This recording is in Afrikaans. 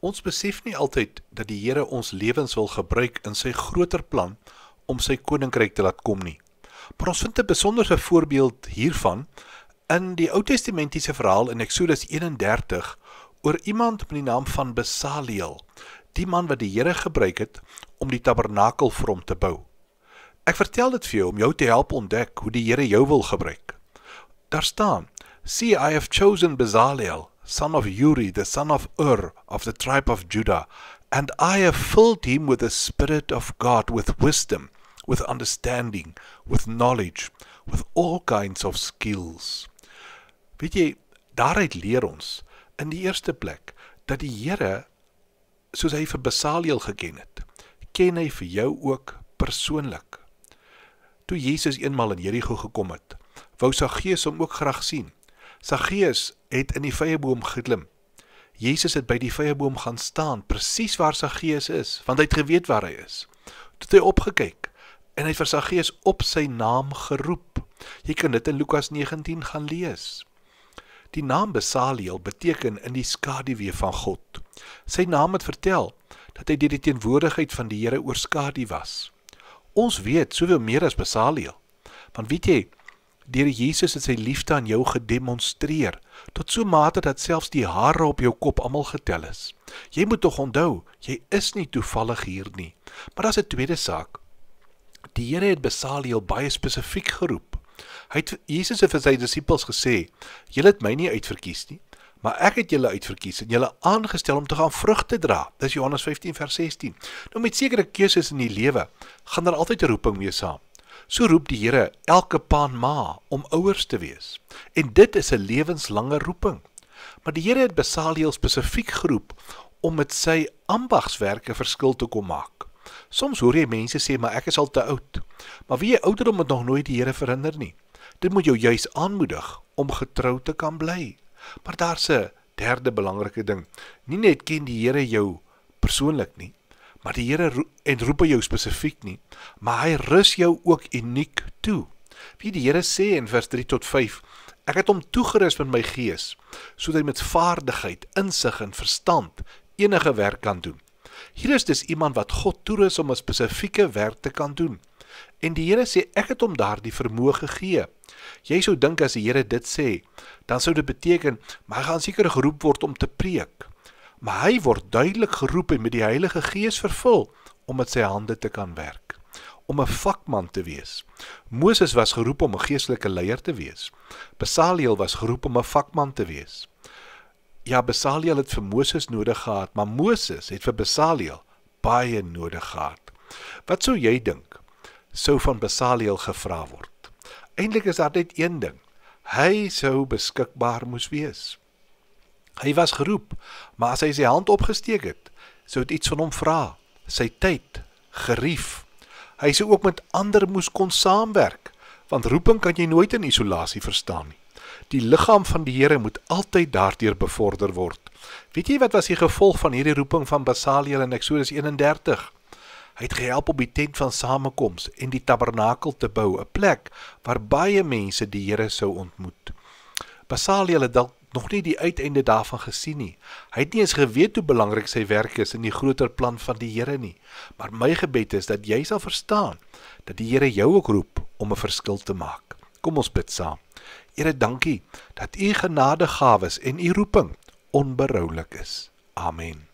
Ons besef nie altyd dat die Here ons lewens wil gebruik in sy groter plan om sy koninkryk te laat kom nie. Maar ons vind 'n besondere voorbeeld hiervan in die Ou Testamentiese verhaal in Eksodus 31 oor iemand met die naam van Besaliel, die man wat die Here gebruik het om die tabernakel vir hom te bou. Ek vertel dit vir jou om jou te help ontdek hoe die Here jou wil gebruik. Daar staan, "See, I have chosen Bezalel, son of Uri, the son of Ur, of the tribe of Judah, and I have filled him with the Spirit of God, with wisdom, with understanding, with knowledge, with all kinds of skills." Weet jy, daaruit leer ons, in die eerste plek, dat die Here, soos hy vir Besaliel geken het, ken hy vir jou ook persoonlik. Toe Jesus eenmaal in Jerigo gekom het, wou Saggeus hom ook graag sien. Saggeus het in die vyeboom geklim. Jesus het by die vyeboom gaan staan, presies waar Saggeus is, want hy het geweet waar hy is. Toe het hy opgekyk, en hy het vir Saggeus op sy naam geroep. Jy kan dit in Lukas 19 gaan lees. Die naam Besaliel beteken in die skaduwee van God. Sy naam het vertel, dat hy deur die teenwoordigheid van die Here oorskadu was. Ons weet soveel meer as Besaliel, want weet jy, deur Jesus het sy liefde aan jou gedemonstreer, tot so mate dat selfs die hare op jou kop almal getel is. Jy moet tog onthou, jy is nie toevallig hier nie. Maar dat is 'n tweede saak. Die Here het Besaliel baie spesifiek geroep. Jesus het vir sy disippels gesê, julle het my nie uitverkies nie, maar ek het julle uitverkies en julle aangestel om te gaan vrug te dra. Dis Johannes 15 vers 16. Nou met sekere keuses in die lewe, gaan daar altyd 'n roeping mee saam. So roep die Here elke pa en ma om ouers te wees. En dit is 'n lewenslange roeping. Maar die Here het Besaliel spesifiek geroep om met sy ambagswerk 'n verskil te kom maak. Soms hoor jy mense sê, maar ek is al te oud. Maar wie jy ouderdom het nog nooit die Here verhinder nie. Dit moet jou juis aanmoedig om getrou te kan bly. Maar daar's 'n derde belangrike ding. Nie net ken die Here jou persoonlik nie, maar die Here roep jou spesifiek nie, maar hy rus jou ook uniek toe. Wie die Here sê in vers 3 tot 5, ek het hom toegerus met my gees, sodat hy met vaardigheid, insig en verstand enige werk kan doen. Hier is dus iemand wat God toerus om 'n spesifieke werk te kan doen. En die Here sê, ek het hom daardie vermoë gegee. Jy sou dink as die Here dit sê, dan sou dit beteken, maar hy gaan seker geroep word om te preek. Maar hy word duidelik geroep en met die Heilige Gees vervul, om met sy hande te kan werk, om 'n vakman te wees. Moses was geroep om 'n geestelike leier te wees. Besaliel was geroep om 'n vakman te wees. Ja, Besaliel het vir Moses nodig gehad, maar Moses het vir Besaliel baie nodig gehad. Wat sou jy dink, sou van Besaliel gevra word? Eintlik is daar net een ding, hy sou beskikbaar moes wees. Hy was geroep, maar as hy sy hand opgesteek het, sou dit iets van hom vra, sy tyd, gerief. Hy sou ook met ander moes kon saamwerk, want roeping kan jy nooit in isolasie verstaan nie. Die liggaam van die Here moet altyd daardeur bevorder word. Weet jy wat was die gevolg van hierdie roeping van Besaliel in Eksodus 31? Hy het gehelp op die tent van samekoms en die tabernakel te bou, 'n plek waar baie mense die Here sou ontmoet. Besaliel het dalk nog nie die uiteinde daarvan gesien nie. Hy het nie eens geweet hoe belangrik sy werk is in die groter plan van die Here nie. Maar my gebed is dat jy sal verstaan, dat die Here jou ook roep om 'n verskil te maak. Kom ons bid saam. Here, dankie dat u genadegawes en u roeping onberoulik is. Amen.